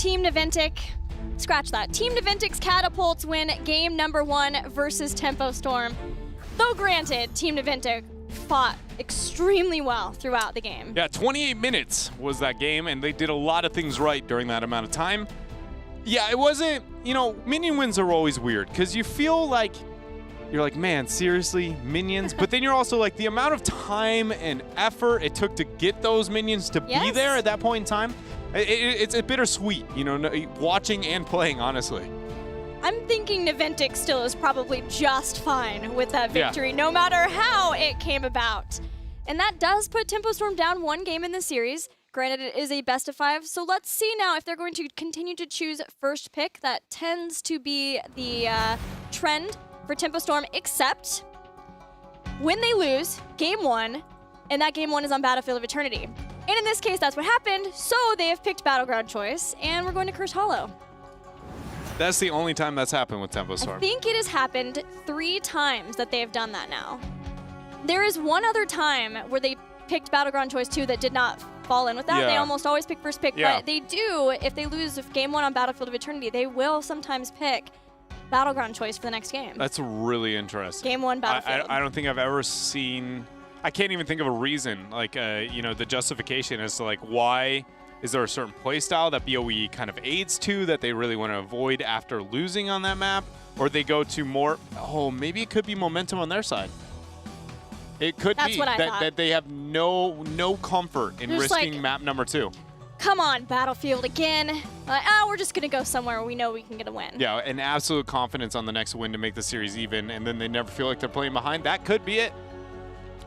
Team Naventic, scratch that. Team Naventic's Catapults win game number 1 versus Tempo Storm. Though granted, Team Naventic fought extremely well throughout the game. Yeah, 28 minutes was that game, and they did a lot of things right during that amount of time. Yeah, it wasn't, you know, minion wins are always weird, because you feel like, you're like, man, seriously, minions? But then you're also like, the amount of time and effort it took to get those minions to be there at that point in time, it's a bittersweet, you know, watching and playing, honestly. I'm thinking Naventic still is probably just fine with that victory, no matter how it came about. And that does put Tempo Storm down 1 game in the series. Granted, it is a best of 5, so let's see now if they're going to continue to choose first pick. That tends to be the trend for Tempo Storm, except when they lose game 1, and that game 1 is on Battlefield of Eternity. And in this case, that's what happened, so they have picked Battleground Choice, and we're going to Curse Hollow. That's the only time that's happened with Tempo Storm. I think it has happened 3 times that they have done that now. There is one other time where they picked Battleground Choice 2 that did not fall in with that. They almost always pick first pick, but they do, if they lose game 1 on Battlefield of Eternity, they will sometimes pick Battleground Choice for the next game. That's really interesting. Game 1 Battlefield. I don't think I've ever seen, I can't even think of a reason, like, you know, the justification as to, like, why is there a certain play style that BOE kind of aids to that they really want to avoid after losing on that map? Or they go to more, oh, maybe it could be momentum on their side. It could be that they have no comfort in risking like, map number 2. Come on, Battlefield again. We're just going to go somewhere where we know we can get a win. Yeah, and absolute confidence on the next win to make the series even, and then they never feel like they're playing behind. That could be it.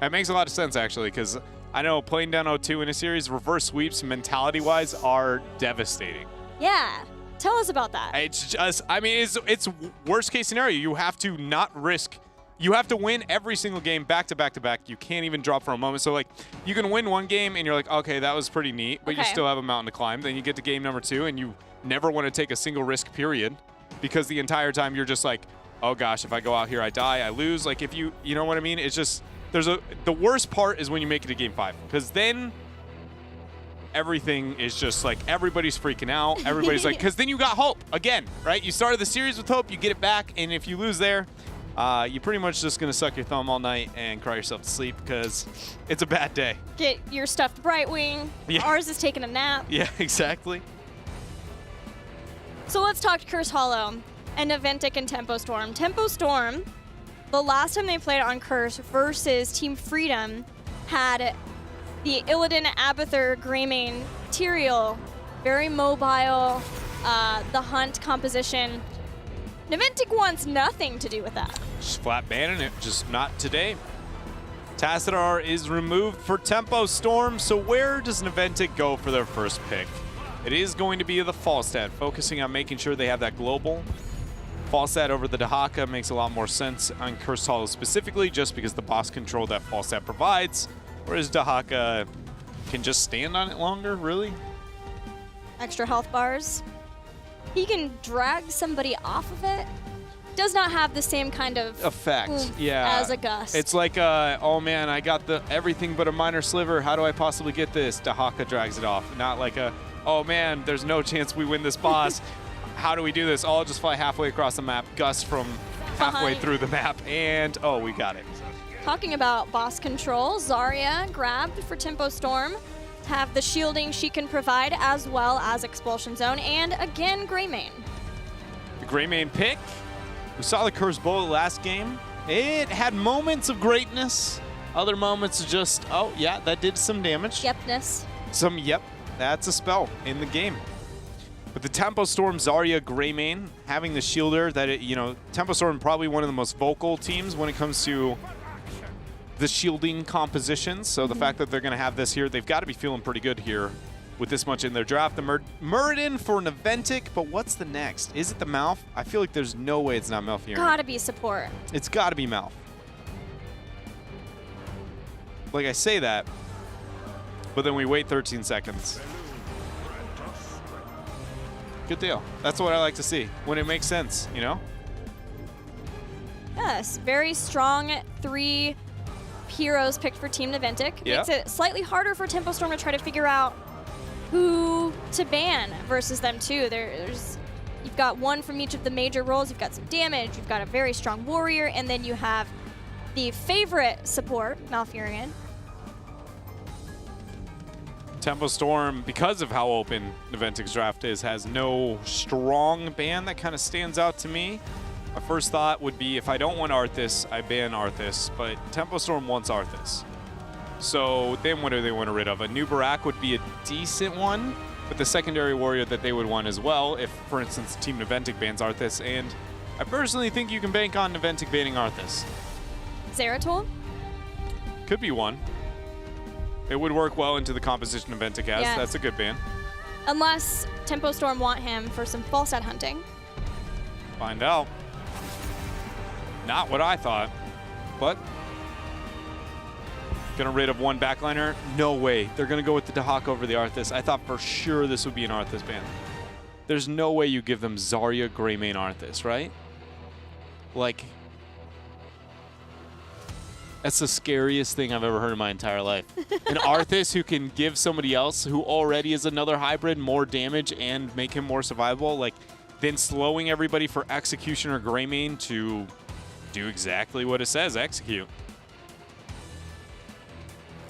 That makes a lot of sense, actually, because I know playing down 0-2 in a series, reverse sweeps, mentality-wise, are devastating. Yeah. Tell us about that. It's just, I mean, it's worst-case scenario. You have to not risk. You have to win every single game back to back to back. You can't even drop for a moment. So, like, you can win 1 game, and you're like, okay, that was pretty neat, but you still have a mountain to climb. Then you get to game number 2, and you never want to take a single risk period because the entire time you're just like, oh, gosh, if I go out here, I die, I lose. Like, if you know what I mean? It's just, the worst part is when you make it to game 5, because then everything is just like, everybody's freaking out. Everybody's like, because then you got hope again, right? You started the series with hope, you get it back, and if you lose there, you're pretty much just going to suck your thumb all night and cry yourself to sleep because it's a bad day. Get your stuffed Brightwing. Yeah. Ours is taking a nap. Yeah, exactly. So let's talk Curse Hollow and Naventic and Tempo Storm. Tempo Storm, the last time they played on Curse versus Team Freedom, had the Illidan, Abathur, Greymane, Tyrael, very mobile, the Hunt composition. Naventic wants nothing to do with that. Just flat banning it, just not today. Tassadar is removed for Tempo Storm, so where does Naventic go for their first pick? It is going to be the Falstad, focusing on making sure they have that global. Falstad over the Dahaka makes a lot more sense on Cursed Hollow specifically, just because the boss control that Falstad provides, whereas Dahaka can just stand on it longer, really. Extra health bars. He can drag somebody off of it. Does not have the same kind of effect, as a gust. It's like, oh man, I got the everything but a minor sliver. How do I possibly get this? Dahaka drags it off. Not like a, oh man, there's no chance we win this boss. How do we do this? I'll just fly halfway across the map, gust from halfway through the map, and oh, we got it. Talking about boss control, Zarya grabbed for Tempo Storm. Have the shielding she can provide, as well as Expulsion Zone, and again, Greymane. The Greymane pick. We saw the Cursed Bullet last game. It had moments of greatness, other moments of just, oh yeah, that did some damage. Yepness. Yep, that's a spell in the game. But the Tempo Storm, Zarya, Greymane, having the shielder, Tempo Storm probably one of the most vocal teams when it comes to the shielding compositions, so the fact that they're going to have this here, they've got to be feeling pretty good here with this much in their draft. The Muradin for Naventic, but what's the next? Is it the Malf? I feel like there's no way it's not Malfurion. Gotta be support. It's got to be Malf. Like, I say that, but then we wait 13 seconds. Good deal. That's what I like to see, when it makes sense, you know? Yes, very strong 3 heroes picked for Team Naventic. Yeah. Makes it slightly harder for Tempo Storm to try to figure out who to ban versus them too. You've got one from each of the major roles. You've got some damage. You've got a very strong warrior, and then you have the favorite support, Malfurion. Tempo Storm, because of how open Naventic's draft is, has no strong ban that kind of stands out to me. My first thought would be if I don't want Arthas, I ban Arthas, but Tempo Storm wants Arthas. So then what do they want to rid of? A new Barak would be a decent one, but the secondary warrior that they would want as well if, for instance, Team Naventic bans Arthas, and I personally think you can bank on Naventic banning Arthas. Zeratol? Could be one. It would work well into the composition Naventic has. Yeah. That's a good ban. Unless Tempo Storm want him for some Falstad hunting. Find out. Not what I thought, but gonna rid of one backliner? No way. They're gonna go with the Dahak over the Arthas. I thought for sure this would be an Arthas ban. There's no way you give them Zarya, Greymane, Arthas, right? Like, that's the scariest thing I've ever heard in my entire life. An Arthas who can give somebody else who already is another hybrid more damage and make him more survivable, like then slowing everybody for Execution or Greymane to do exactly what it says, execute.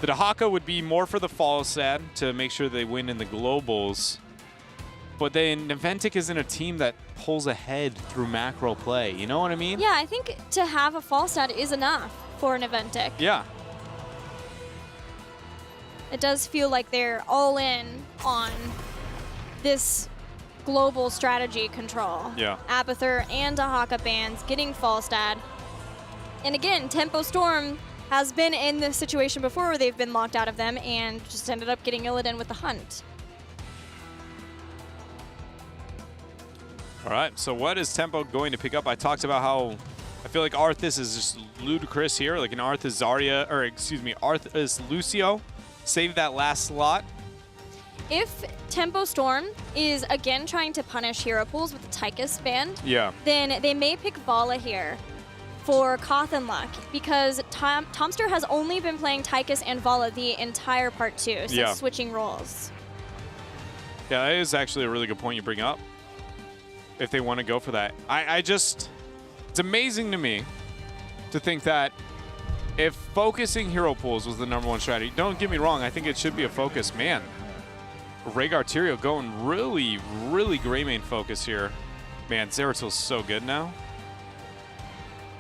The Dahaka would be more for the Falstad to make sure they win in the globals. But then Naventic is in a team that pulls ahead through macro play. You know what I mean? Yeah, I think to have a Falstad is enough for Naventic. Yeah. It does feel like they're all in on this global strategy control. Yeah. Abathur and Dahaka bans, getting Falstad. And again, Tempo Storm has been in this situation before where they've been locked out of them and just ended up getting Illidan with the hunt. All right, so what is Tempo going to pick up? I talked about how I feel like Arthas is just ludicrous here, like an Arthas Zarya, or excuse me, Arthas Lucio. Save that last slot. If Tempo Storm is again trying to punish hero pools with the Tychus ban, Yeah. then they may pick Vala here for Koth and Luck, because Tomster has only been playing Tychus and Vala the entire part 2 since switching roles. Yeah, that is actually a really good point you bring up. If they want to go for that. It's amazing to me to think that if focusing hero pools was the #1 strategy, don't get me wrong, I think it should be a focus. Man, Rhaegar Tyrael going really, really Greymane focus here. Man, Zeratil's so good now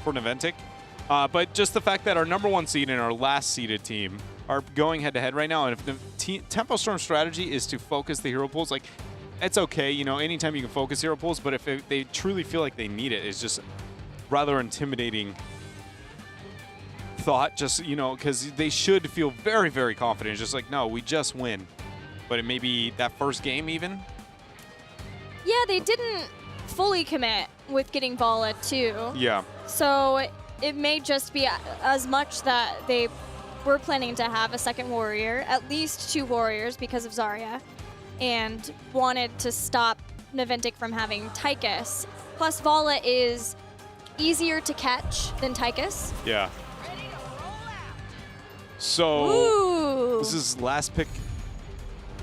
for Naventic. But just the fact that our #1 seed and our last seeded team are going head-to-head right now, and if the Tempo Storm strategy is to focus the hero pools, like, it's okay, you know, anytime you can focus hero pools, but if they truly feel like they need it, it's just rather intimidating thought, just, you know, because they should feel very, very confident. It's just like, no, we just win. But it may be that first game even. Yeah, they didn't fully commit with getting Vala too. Yeah. So it may just be as much that they were planning to have a second warrior, at least 2 warriors because of Zarya, and wanted to stop Naventic from having Tychus. Plus, Vala is easier to catch than Tychus. Yeah. So Ooh. this is last pick,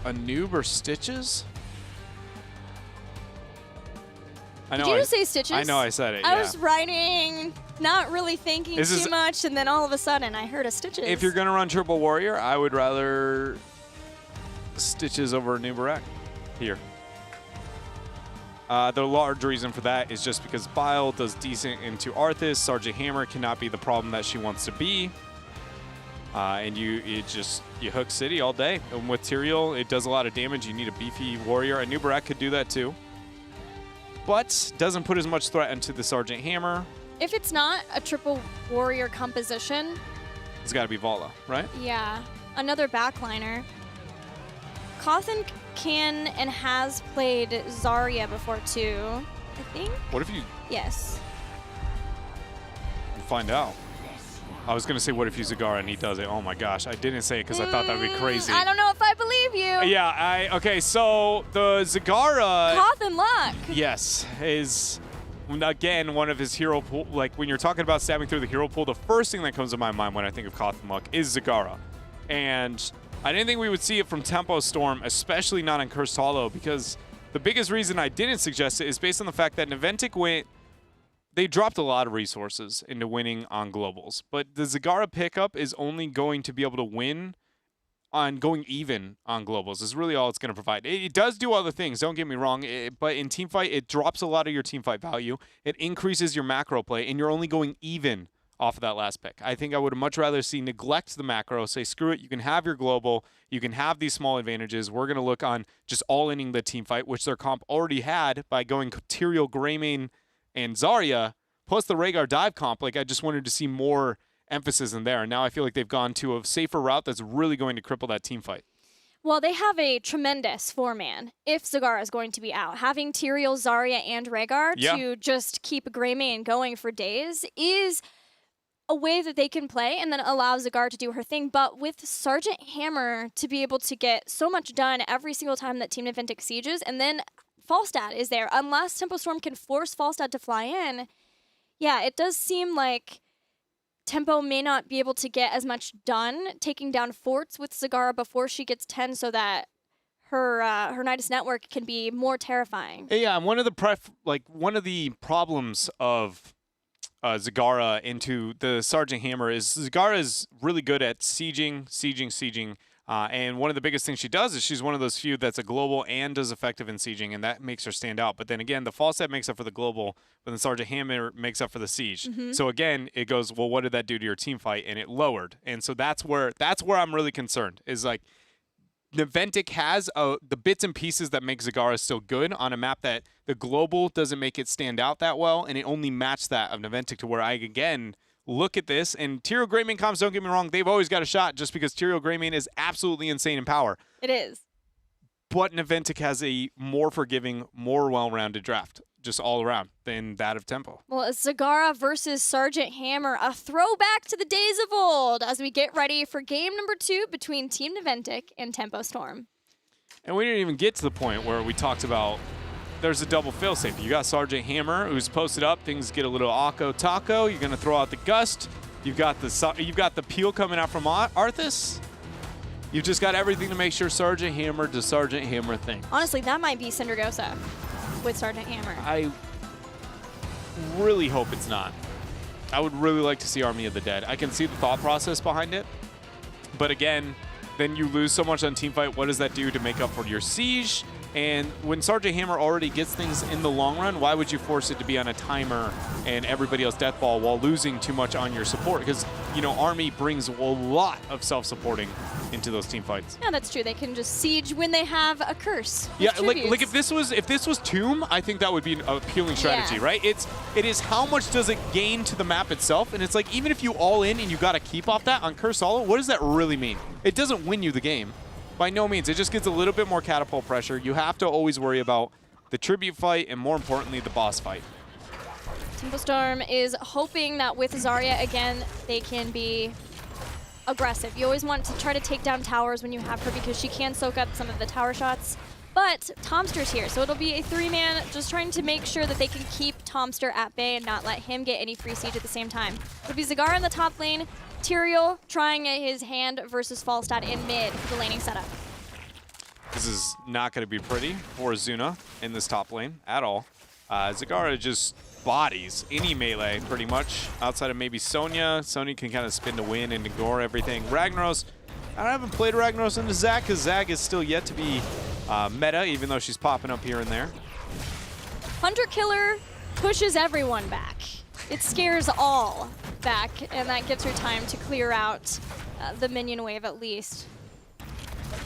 a noob or Stitches? I know. Did you just say Stitches? I know I said it, I yeah. was writing, not really thinking too much, and then all of a sudden I heard a Stitches. If you're going to run Triple Warrior, I would rather Stitches over New Barak here. The large reason for that is just because Bile does decent into Arthas. Sergeant Hammer cannot be the problem that she wants to be. And you hook City all day. And with Tyrael, it does a lot of damage. You need a beefy warrior. A New Barak could do that too. But doesn't put as much threat into the Sergeant Hammer. If it's not a triple warrior composition, It's got to be Vala, right? yeah, another backliner. Cawthon can and has played Zarya before too, I think. What if you Yes. find out? I was going to say, what if you Zagara and he does it? Oh my gosh, I didn't say it because I thought that would be crazy. I don't know if I believe you. Yeah, okay, so the Zagara, Cawthon Luck. yes, is, again, one of his hero pool. Like, when you're talking about stabbing through the hero pool, the first thing that comes to my mind when I think of Cawthon Luck is Zagara. And I didn't think we would see it from Tempo Storm, especially not on Cursed Hollow, because the biggest reason I didn't suggest it is based on the fact that Naventic they dropped a lot of resources into winning on globals, but the Zagara pickup is only going to be able to win on going even on globals. Is really all it's going to provide. It does do other things, don't get me wrong, but in teamfight, it drops a lot of your teamfight value. It increases your macro play, and you're only going even off of that last pick. I think I would much rather see neglect the macro, say, screw it, you can have your global, you can have these small advantages. We're going to look on just all-inning the teamfight, which their comp already had by going Tyrael, Greymane, and Zarya, plus the Rhaegar dive comp. Like, I just wanted to see more emphasis in there. And now I feel like they've gone to a safer route that's really going to cripple that teamfight. Well, they have a tremendous four-man if Zagara is going to be out. Having Tyrael, Zarya, and Rhaegar to just keep Greymane going for days is a way that they can play and then allow Zagara to do her thing. But with Sergeant Hammer to be able to get so much done every single time that Team Naventic sieges, and then Falstad is there. Unless Tempo Storm can force Falstad to fly in, yeah, it does seem like Tempo may not be able to get as much done taking down forts with Zagara before she gets 10 so that her Nidus network can be more terrifying. Yeah, and one of the problems of Zagara into the Sergeant Hammer is Zagara is really good at sieging. And one of the biggest things she does is she's one of those few that's a global and does effective in sieging, and that makes her stand out. But then again, the Falstad makes up for the global, but then Sergeant Hammer makes up for the siege. So again, it goes, well, what did that do to your team fight? And it lowered. And so that's where I'm really concerned, is like Naventic has the bits and pieces that make Zagara still good on a map that the global doesn't make it stand out that well, and it only matched that of Naventic, to where I, again, look at this. And Tyrael, Greymane comps, don't get me wrong, they've always got a shot just because Tyrael, Greymane is absolutely insane in power. It is. But Naventic has a more forgiving, more well-rounded draft, just all around, than that of Tempo. Well, it's Zagara versus Sergeant Hammer, a throwback to the days of old as we get ready for game number 2 between Team Naventic and Tempo Storm. And we didn't even get to the point where we talked about there's a double failsafe. You got Sergeant Hammer, who's posted up. Things get a little Akko Taco. You're going to throw out the Gust. You've got the peel coming out from Arthas. You've just got everything to make sure Sergeant Hammer does Sergeant Hammer things. Honestly, that might be Syndragosa with Sergeant Hammer. I really hope it's not. I would really like to see Army of the Dead. I can see the thought process behind it. But again, then you lose so much on teamfight. What does that do to make up for your siege? And when Sergeant Hammer already gets things in the long run, why would you force it to be on a timer and everybody else deathball while losing too much on your support? Because, you know, Army brings a lot of self-supporting into those team fights. Yeah, that's true. They can just siege when they have a curse. Yeah, like if this was Tomb, I think that would be an appealing strategy, right? It is how much does it gain to the map itself? And it's like, even if you all in and you got to keep off that on Curse Hollow, what does that really mean? It doesn't win you the game. By no means. It just gets a little bit more catapult pressure. You have to always worry about the tribute fight and, more importantly, the boss fight. Tempo Storm is hoping that with Zarya, again, they can be aggressive. You always want to try to take down towers when you have her because she can soak up some of the tower shots. But Tomster's here, so it'll be a 3-man just trying to make sure that they can keep Tomster at bay and not let him get any free siege at the same time. It'll be Zagara in the top lane, Tyrael trying his hand versus Falstad in mid for the laning setup. This is not going to be pretty for Zuna in this top lane at all. Zagara just bodies any melee pretty much, outside of maybe Sonya. Sonya can kind of spin to win and ignore everything. Ragnaros, I haven't played Ragnaros into Zag because Zag is still yet to be meta, even though she's popping up here and there. Hunter Killer pushes everyone back. It scares all back, and that gives her time to clear out the minion wave at least.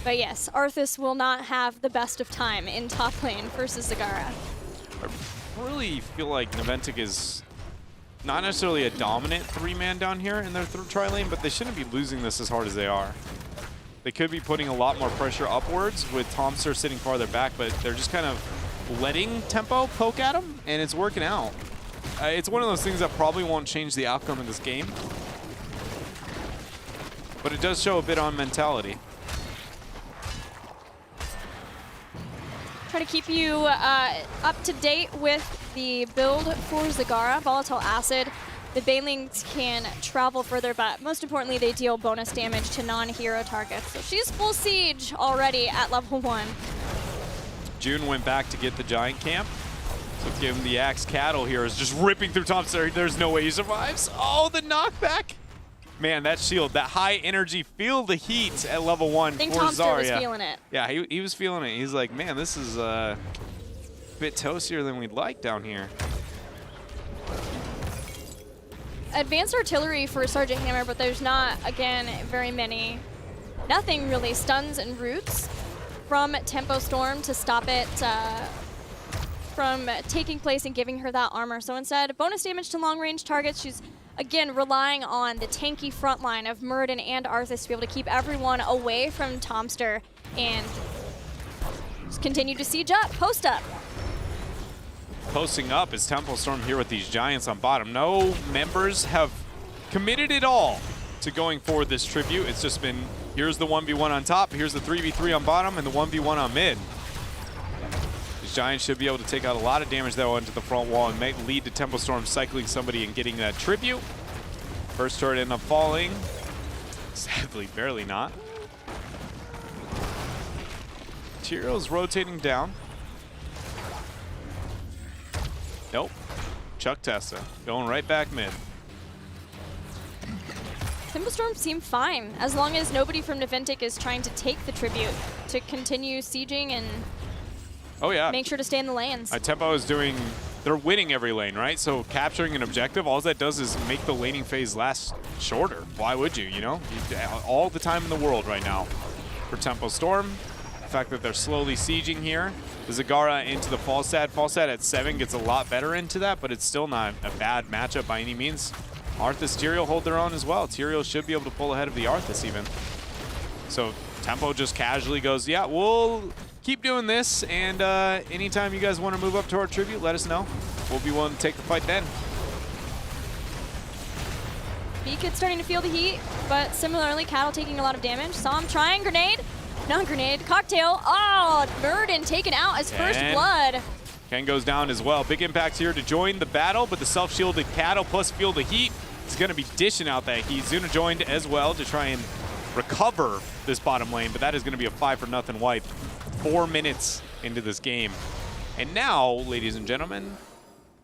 But yes, Arthas will not have the best of time in top lane versus Zagara. I really feel like Naventic is not necessarily a dominant 3-man down here in their tri-lane, but they shouldn't be losing this as hard as they are. They could be putting a lot more pressure upwards with Tomster sitting farther back, but they're just kind of letting Tempo poke at him, and it's working out. It's one of those things that probably won't change the outcome of this game, but it does show a bit on mentality. Try to keep you up to date with the build for Zagara. Volatile Acid The Banelings can travel further, but most importantly, they deal bonus damage to non-hero targets. So she's full siege already at level 1. June went back to get the giant camp. So give him the axe. Cattle here is just ripping through Thompson. There's no way he survives. Oh, the knockback. Man, that shield, that high energy, feel the heat at level 1 I think for Thompson was Zarya. feeling it. Yeah, he was feeling it. He's like, man, this is a bit toastier than we'd like down here. Advanced artillery for Sergeant Hammer, but there's not, again, very many. Nothing really. Stuns and roots from Tempo Storm to stop it from taking place and giving her that armor. So instead, bonus damage to long-range targets. She's, again, relying on the tanky front line of Muradin and Arthas to be able to keep everyone away from Tomster and just continue to siege up, post up. Posting up is Tempo Storm here with these giants on bottom. No members have committed at all to going for this tribute. It's just been, here's the 1v1 on top, here's the 3v3 on bottom, and the 1v1 on mid. These giants should be able to take out a lot of damage though into the front wall and may lead to Tempo Storm cycling somebody and getting that tribute. First turret ended up falling. Sadly, barely not. Tyrell's rotating down. Nope. Chuck Tessa going right back mid. Tempo Storm seem fine, as long as nobody from Naventic is trying to take the tribute to continue sieging and make sure to stay in the lanes. Tempo is doing, they're winning every lane, right? So capturing an objective, all that does is make the laning phase last shorter. Why would you, you know? All the time in the world right now for Tempo Storm. The fact that they're slowly sieging here. The Zagara into the Falstad. Falstad at 7 gets a lot better into that, but it's still not a bad matchup by any means. Arthas, Tyrael hold their own as well. Tyrael should be able to pull ahead of the Arthas even. So Tempo just casually goes, yeah, we'll keep doing this, and anytime you guys want to move up to our tribute, let us know. We'll be willing to take the fight then. Beakid's starting to feel the heat, but similarly, Cattle taking a lot of damage. Saw him trying grenade. Non-grenade, cocktail. Oh, Muradin taken out as first blood. Ken goes down as well. Big impact here to join the battle, but the self-shielded Cattle plus feel the heat is going to be dishing out that heat. Zuna joined as well to try and recover this bottom lane, but that is going to be a 5-0 wipe 4 minutes into this game. And now, ladies and gentlemen,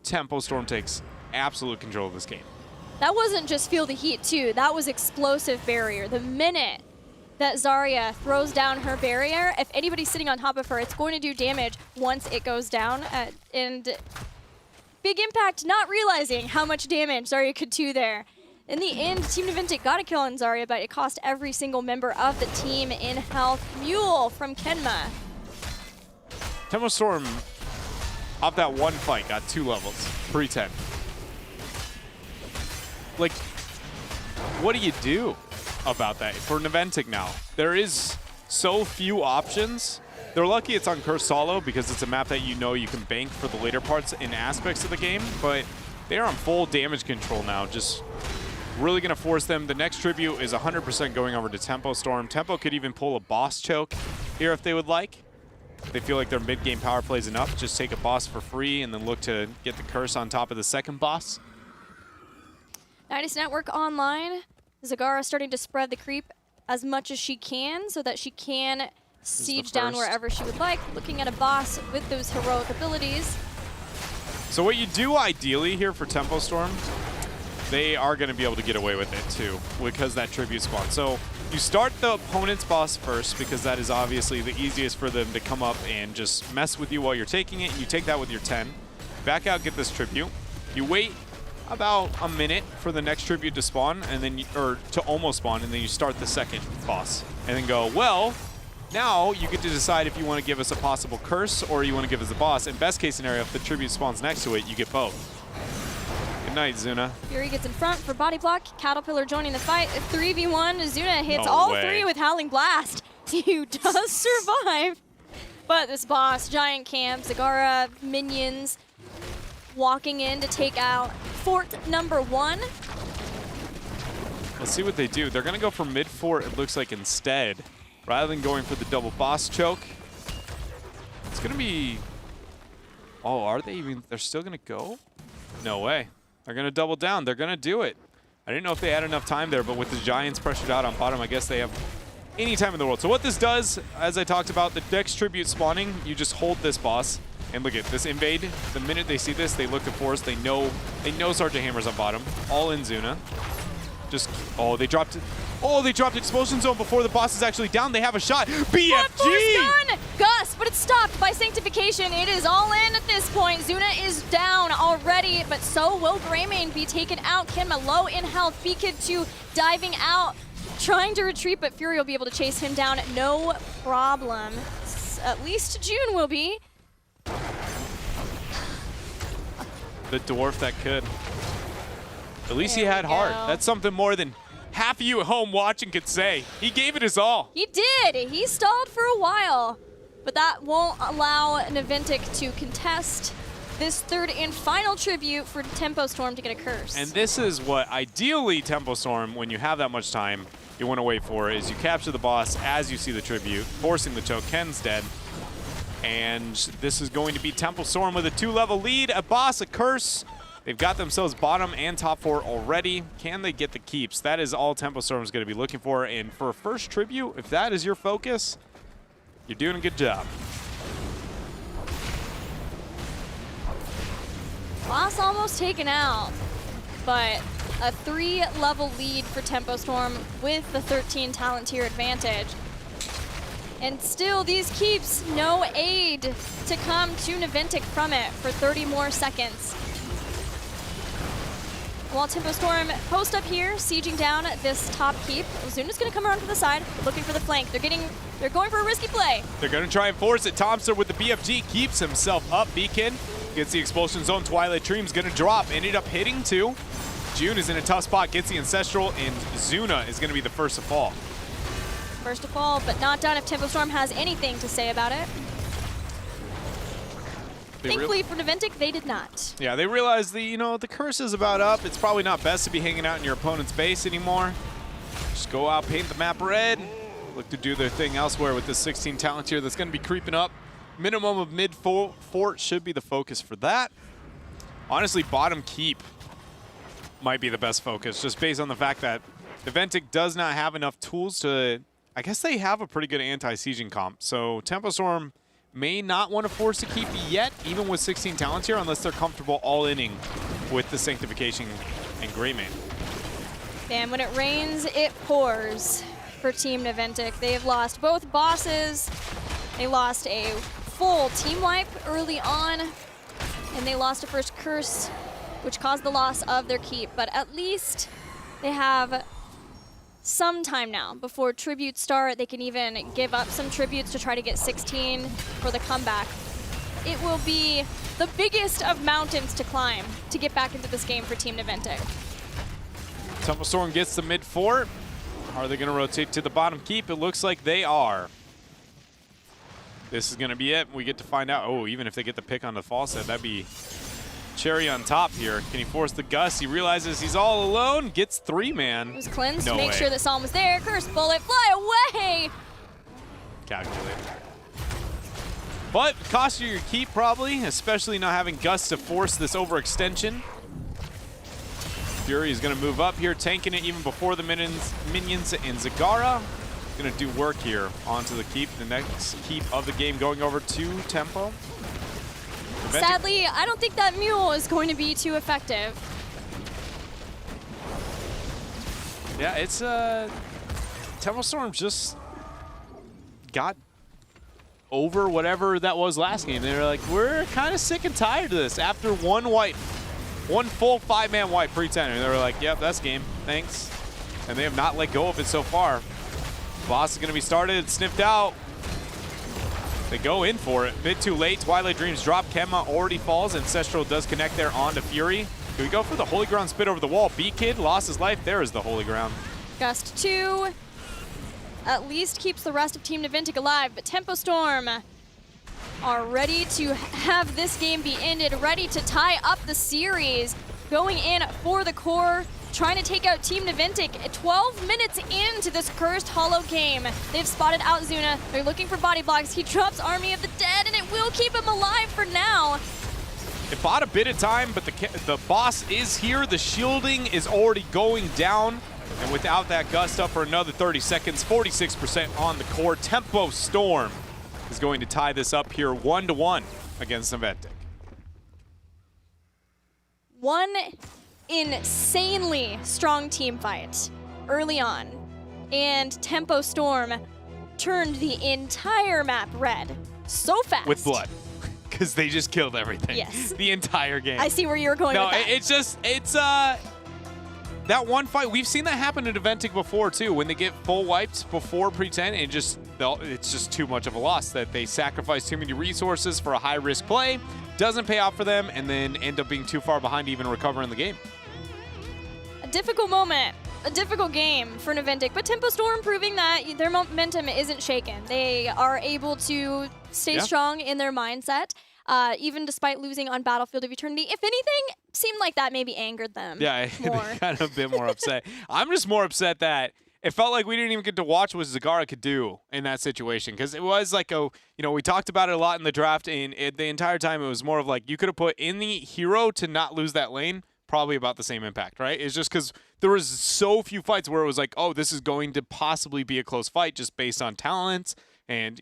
Tempo Storm takes absolute control of this game. That wasn't just feel the heat too, that was explosive barrier. The minute that Zarya throws down her barrier, if anybody's sitting on top of her, it's going to do damage once it goes down. And big impact, not realizing how much damage Zarya could do there. In the end, Team Naventic got a kill on Zarya, but it cost every single member of the team in health. Mule from Kenma. Tempo Storm, off that one fight, got 2 levels, pre-10. Like, what do you do about that for Naventic now? There is so few options. They're lucky it's on Curse Hollow because it's a map that you know you can bank for the later parts and aspects of the game, but they are on full damage control now. Just really going to force them. The next tribute is 100% going over to Tempo Storm. Tempo could even pull a boss choke here if they would like. If they feel like their mid-game power play is enough, just take a boss for free and then look to get the curse on top of the second boss. Nidus Network online. Zagara starting to spread the creep as much as she can so that she can siege down wherever she would like, looking at a boss with those heroic abilities. So what you do ideally here for Tempo Storm, they are going to be able to get away with it too because that tribute spawn. So you start the opponent's boss first because that is obviously the easiest for them to come up and just mess with you while you're taking it. And you take that with your 10. Back out, get this tribute. You wait about a minute for the next tribute to spawn, and then or to almost spawn, and then you start the second boss. And then go, well, now you get to decide if you want to give us a possible curse or you want to give us a boss. In best case scenario, if the tribute spawns next to it, you get both. Good night, Zuna. Fury gets in front for body block. Caterpillar joining the fight. 3v1, Zuna hits all 3 with Howling Blast. He does survive. But this boss, giant camp, Zagara, minions, walking in to take out fort number 1. Let's see what they do. They're going to go for mid fort, it looks like, instead, rather than going for the double boss choke. It's going to be... Oh, are they even... They're still going to go? No way. They're going to double down. They're going to do it. I didn't know if they had enough time there, but with the Giants pressured out on bottom, I guess they have any time in the world. So what this does, as I talked about, the next tribute spawning, you just hold this boss. And look at this invade. The minute they see this, they look to force. They know Sergeant Hammer's on bottom. All in Zuna. Just, oh, they dropped Expulsion Zone before the boss is actually down. They have a shot. BFG! Gun! Gus, but it's stopped by Sanctification. It is all in at this point. Zuna is down already, but so will Greymane be taken out. Kenma low in health. B-Kid2 diving out, trying to retreat, but Fury will be able to chase him down. No problem. At least June will be. The dwarf that could. At least There he had we heart. go. That's something more than half of you at home watching could say. He gave it his all. He did. He stalled for a while, but that won't allow Naventic to contest this third and final tribute for Tempo Storm to get a curse. And this is what ideally Tempo Storm, when you have that much time, you want to wait for, is you capture the boss as you see the tribute, forcing the choke. Ken's dead. And this is going to be Tempo Storm with a 2-level lead, a boss, a curse. They've got themselves bottom and top 4 already. Can they get the keeps? That is all Tempo Storm is going to be looking for. And for a first tribute, if that is your focus, you're doing a good job. Boss almost taken out, but a 3-level lead for Tempo Storm with the 13 talent tier advantage. And still, these keeps, no aid to come to Naventic from it for 30 more seconds. While Tempo Storm post up here, sieging down this top keep, Zuna's gonna come around to the side, looking for the flank. They're going for a risky play. They're gonna try and force it. Thompson with the BFG keeps himself up. Beacon gets the Expulsion Zone. Twilight Dream's gonna drop. Ended up hitting 2. June is in a tough spot, gets the Ancestral, and Zuna is gonna be the first to fall. First to fall, but not done if Tempo Storm has anything to say about it. Thankfully for Naventic, they did not. Yeah, they realized the curse is about up. It's probably not best to be hanging out in your opponent's base anymore. Just go out, paint the map red. Look to do their thing elsewhere with this 16 talent tier that's going to be creeping up. Minimum of mid fort should be the focus for that. Honestly, bottom keep might be the best focus, just based on the fact that Naventic does not have enough tools to... I guess they have a pretty good anti-sieging comp, so Tempo Storm may not want to force a keep yet, even with 16 talents here, unless they're comfortable all-inning with the Sanctification and Greymane. And when it rains, it pours for Team Naventic. They have lost both bosses. They lost a full team wipe early on, and they lost a first curse, which caused the loss of their keep. But at least they have some time now before tributes start. They can even give up some tributes to try to get 16 for the comeback. It will be the biggest of mountains to climb to get back into this game for Team Naventic. Tempo Storm gets the mid fort. Are they going to rotate to the bottom keep? It looks like they are. This is going to be it. We get to find out. Oh, even if they get the pick on the fall set, that'd be cherry on top here. Can he force the Gus? He realizes he's all alone. Gets 3, man. It was cleansed No to make way. sure that Psalm was there. Curse bullet, fly away! Calculated. But cost you your keep probably, especially not having Gus to force this overextension. Fury is going to move up here, tanking it even before the minions and Zagara. Going to do work here onto the keep. The next keep of the game going over to Tempo. Sadly, I don't think that mule is going to be too effective. Yeah, it's Tempo Storm just got over whatever that was last game. They were like, we're kind of sick and tired of this. After one full 5-man wipe pre-10, and they were like, yep, that's game, thanks. And they have not let go of it so far. Boss is going to be started, sniffed out. They go in for it. Bit too late. Twilight Dreams drop. Kenma already falls. Ancestral does connect there onto Fury. Do we go for the Holy Ground spit over the wall? B-Kid lost his life. There is the Holy Ground. Gust 2 at least keeps the rest of Team Naventic alive, but Tempo Storm are ready to have this game be ended, ready to tie up the series, going in for the core, trying to take out Team Naventic 12 minutes into this cursed hollow game. They've spotted out Zuna. They're looking for body blocks. He drops Army of the Dead, and it will keep him alive for now. It bought a bit of time, but the boss is here. The shielding is already going down. And without that gust up for another 30 seconds, 46% on the core. Tempo Storm is going to tie this up here 1-1 against Naventic. One insanely strong team fight early on, and Tempo Storm turned the entire map red so fast. With blood. Because they just killed everything. Yes. The entire game. I see where you were going with that. It's that one fight, we've seen that happen to Naventic before too. When they get full wiped before pre-10, it's just too much of a loss that they sacrifice too many resources for a high-risk play, doesn't pay off for them, and then end up being too far behind to even recover in the game. A difficult moment, a difficult game for Naventic, but Tempo Storm proving that their momentum isn't shaken. They are able to stay strong in their mindset. Even despite losing on Battlefield of Eternity. If anything, seemed like that maybe angered them more. Kind of a bit more upset. I'm just more upset that it felt like we didn't even get to watch what Zagara could do in that situation, because it was like we talked about it a lot in the draft, and the entire time it was more of like you could have put in the hero to not lose that lane, probably about the same impact, right? It's just because there was so few fights where it was like, oh, this is going to possibly be a close fight just based on talents, and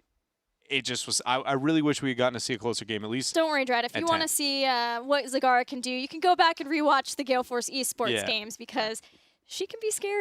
it just was. I really wish we had gotten to see a closer game, at least. Don't worry, Dred. If you want to see what Zagara can do, you can go back and rewatch the Gale Force Esports games, because she can be scary.